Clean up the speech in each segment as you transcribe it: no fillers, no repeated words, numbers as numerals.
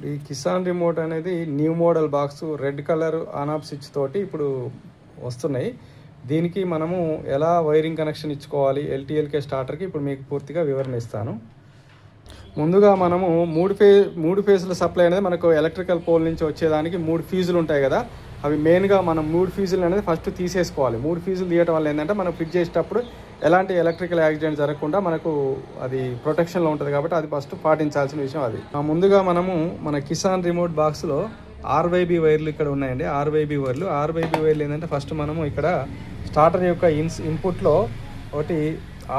ఈ కిసాన్ రిమోట్ అనేది new model box red colour on off switch తోటి ఇప్పుడు వస్తున్నాయి. దీనికి మనము ఎలా వైరింగ్ కనెక్షన్ ఇచ్చుకోవాలి ఎల్టీఎల్కే స్టార్టర్కి ఇప్పుడు మీకు పూర్తిగా వివరణ ఇస్తాను. ముందుగా మనము మూడు ఫేజుల సప్లై అనేది మనకు ఎలక్ట్రికల్ పోల్ నుంచి వచ్చేదానికి 3 ఫీజులు ఉంటాయి కదా, అవి మెయిన్గా మనం 3 ఫీజులు అనేది ఫస్ట్ తీసేసుకోవాలి. 3 ఫీజులు తీయడం వల్ల ఏంటంటే మనం ఫిట్ చేసేటప్పుడు ఎలాంటి ఎలక్ట్రికల్ యాక్సిడెంట్ జరగకుండా మనకు అది ప్రొటెక్షన్లో ఉంటుంది కాబట్టి అది ఫస్ట్ పాటించాల్సిన విషయం అది. ముందుగా మనము మన కిసాన్ రిమోట్ బాక్స్లో ఆర్వైబి వైర్లు ఇక్కడ ఉన్నాయండి. ఆర్వైబి వైర్లు ఏంటంటే ఫస్ట్ మనము ఇక్కడ స్టార్టర్ యొక్క ఇన్పుట్లో ఒకటి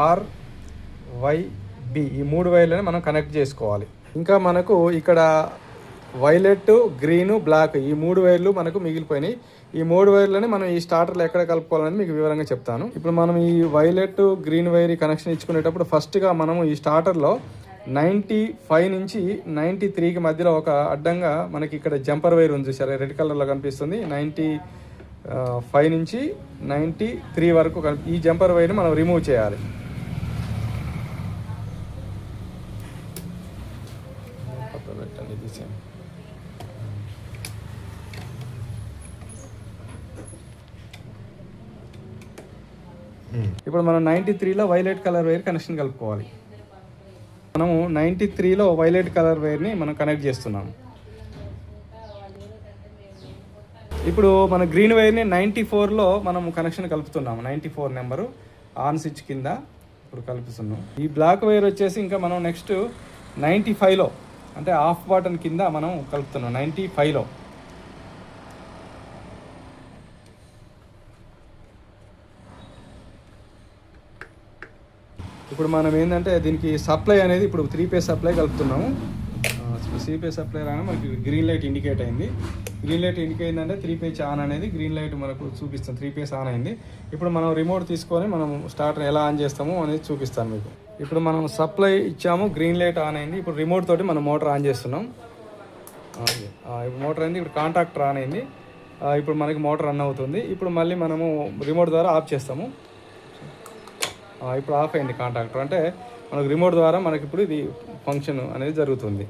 ఆర్వైబి ఈ 3 వైర్లని మనం కనెక్ట్ చేసుకోవాలి. ఇంకా మనకు ఇక్కడ వైలెట్, గ్రీను, బ్లాక్ ఈ 3 వైర్లు మనకు మిగిలిపోయినాయి. ఈ 3 వైర్లని మనం ఈ స్టార్టర్లో ఎక్కడ కలుపుకోవాలని మీకు వివరంగా చెప్తాను. ఇప్పుడు మనం ఈ వైలెట్, గ్రీన్ వైర్ కనెక్షన్ ఇచ్చుకునేటప్పుడు ఫస్ట్గా మనము ఈ స్టార్టర్లో 95 నుంచి 93కి మధ్యలో ఒక అడ్డంగా మనకి ఇక్కడ జంపర్ వైర్ ఉంది సరే, రెడ్ కలర్లో కనిపిస్తుంది. 95 నుంచి 93 వరకు ఈ జంపర్ వైర్ని మనం రిమూవ్ చేయాలి. ఇప్పుడు మనం 93లో వైలెట్ కలర్ వైర్ కనెక్షన్ కలుపుకోవాలి. మనము 93లో వైలెట్ కలర్ వైర్ని మనం కనెక్ట్ చేస్తున్నాము. ఇప్పుడు మన గ్రీన్ వైర్ని 94లో మనం కనెక్షన్ కలుపుతున్నాము. 94 నెంబరు ఆన్ స్విచ్ కింద ఇప్పుడు కలుపుతున్నాం. ఈ బ్లాక్ వైర్ వచ్చేసి ఇంకా మనం నెక్స్ట్ 95లో అంటే ఆఫ్ బటన్ కింద మనం కలుపుతున్నాం. 95లో ఇప్పుడు మనం ఏంటంటే దీనికి సప్లై అనేది ఇప్పుడు 3 ఫేజ్ సప్లై కలుపుతున్నాము. 3 ఫేజ్ సప్లై రాగానే మనకి గ్రీన్ లైట్ ఇండికేట్ అయింది. గ్రీన్ లైట్ ఇండికేట్ అయిందంటే 3 ఫేజ్ ఆన్ అనేది గ్రీన్ లైట్ మనకు చూపిస్తాం. 3 ఫేజ్ ఆన్ అయింది. ఇప్పుడు మనం రిమోట్ తీసుకొని మనం స్టార్టర్ ఎలా ఆన్ చేస్తామో అనేది చూపిస్తాను మీకు. ఇప్పుడు మనం సప్లై ఇచ్చాము, గ్రీన్ లైట్ ఆన్ అయింది. ఇప్పుడు రిమోట్ తోటి మనం మోటార్ ఆన్ చేస్తున్నాం. ఇప్పుడు మోటార్ అయింది, ఇప్పుడు కాంటాక్టర్ ఆన్ అయింది. ఇప్పుడు మనకి మోటార్ రన్ అవుతుంది. ఇప్పుడు మళ్ళీ మనము రిమోట్ ద్వారా ఆఫ్ చేస్తాము. ఇప్పుడు ఆఫ్ అయింది కాంటాక్టర్, అంటే మనకు రిమోట్ ద్వారా మనకి ఇప్పుడు ఇది ఫంక్షన్ అనేది జరుగుతుంది.